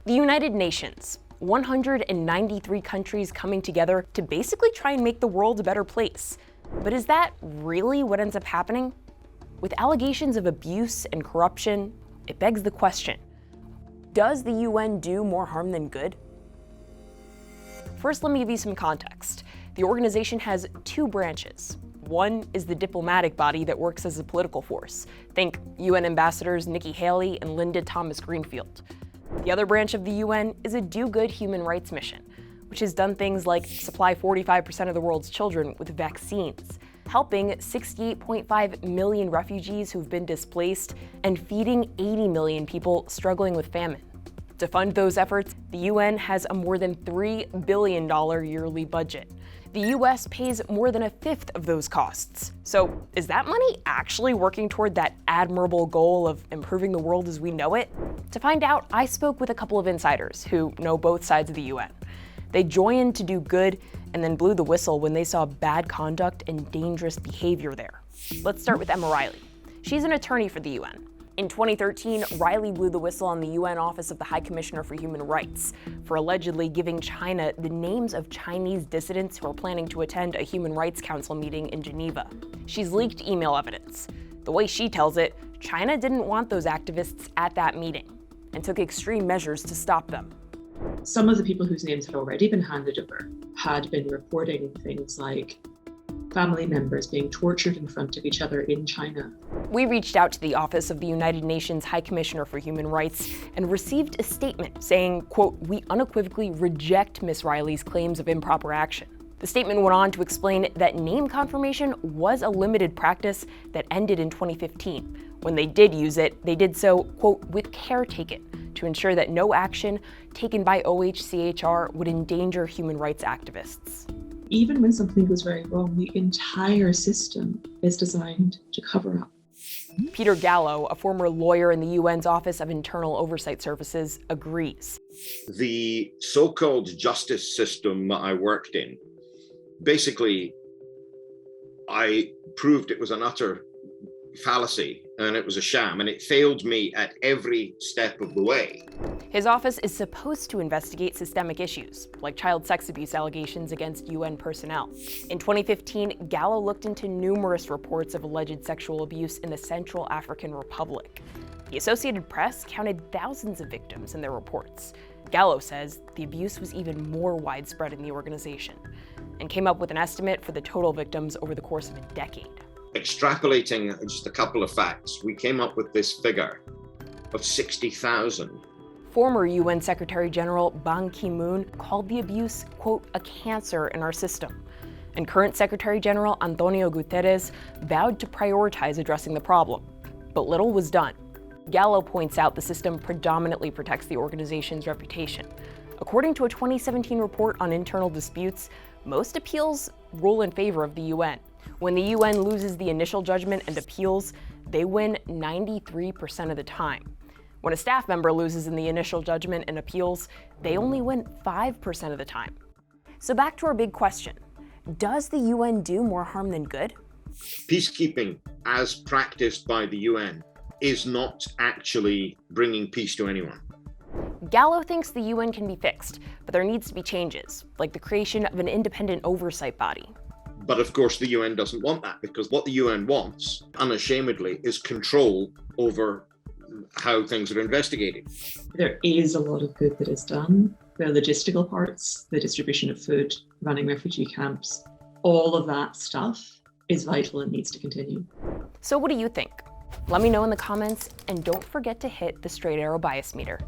The United Nations, 193 countries coming together to basically try and make the world a better place. But is that really what ends up happening? With allegations of abuse and corruption, it begs the question, does the UN do more harm than good? First, let me give you some context. The organization has two branches. One is the diplomatic body that works as a political force. Think UN ambassadors Nikki Haley and Linda Thomas Greenfield. The other branch of the UN is a do-good human rights mission, which has done things like supply 45% of the world's children with vaccines, helping 68.5 million refugees who've been displaced, and feeding 80 million people struggling with famine. To fund those efforts, the UN has a more than $3 billion yearly budget. The US pays more than a fifth of those costs. So is that money actually working toward that admirable goal of improving the world as we know it? To find out, I spoke with a couple of insiders who know both sides of the UN. They joined to do good and then blew the whistle when they saw bad conduct and dangerous behavior there. Let's start with Emma Riley. She's an attorney for the UN. In 2013, Riley blew the whistle on the UN Office of the High Commissioner for Human Rights for allegedly giving China the names of Chinese dissidents who are planning to attend a Human Rights Council meeting in Geneva. She's leaked email evidence. The way she tells it, China didn't want those activists at that meeting and took extreme measures to stop them. Some of the people whose names had already been handed over had been reporting things like family members being tortured in front of each other in China. We reached out to the Office of the United Nations High Commissioner for Human Rights and received a statement saying, quote, "We unequivocally reject Ms. Riley's claims of improper action." The statement went on to explain that name confirmation was a limited practice that ended in 2015. When they did use it, they did so, quote, "with care taken to ensure that no action taken by OHCHR would endanger human rights activists." Even when something goes very wrong, the entire system is designed to cover up. Peter Gallo, a former lawyer in the UN's Office of Internal Oversight Services, agrees. The so-called justice system that I worked in, basically, I proved it was an utter fallacy and it was a sham, and it failed me at every step of the way. His office is supposed to investigate systemic issues, like child sex abuse allegations against UN personnel. In 2015, Gallo looked into numerous reports of alleged sexual abuse in the Central African Republic. The Associated Press counted thousands of victims in their reports. Gallo says the abuse was even more widespread in the organization, and came up with an estimate for the total victims over the course of a decade. Extrapolating just a couple of facts, we came up with this figure of 60,000. Former UN Secretary General Ban Ki-moon called the abuse, quote, "a cancer in our system." And current Secretary General Antonio Guterres vowed to prioritize addressing the problem. But little was done. Gallo points out the system predominantly protects the organization's reputation. According to a 2017 report on internal disputes, most appeals rule in favor of the UN. When the UN loses the initial judgment and appeals, they win 93% of the time. When a staff member loses in the initial judgment and appeals, they only win 5% of the time. So back to our big question. Does the UN do more harm than good? Peacekeeping, as practiced by the UN, is not actually bringing peace to anyone. Gallo thinks the UN can be fixed, but there needs to be changes, like the creation of an independent oversight body. But of course, the UN doesn't want that, because what the UN wants, unashamedly, is control over how things are investigated. There is a lot of good that is done. The logistical parts, the distribution of food, running refugee camps, all of that stuff is vital and needs to continue. So what do you think? Let me know in the comments, and don't forget to hit the straight arrow bias meter.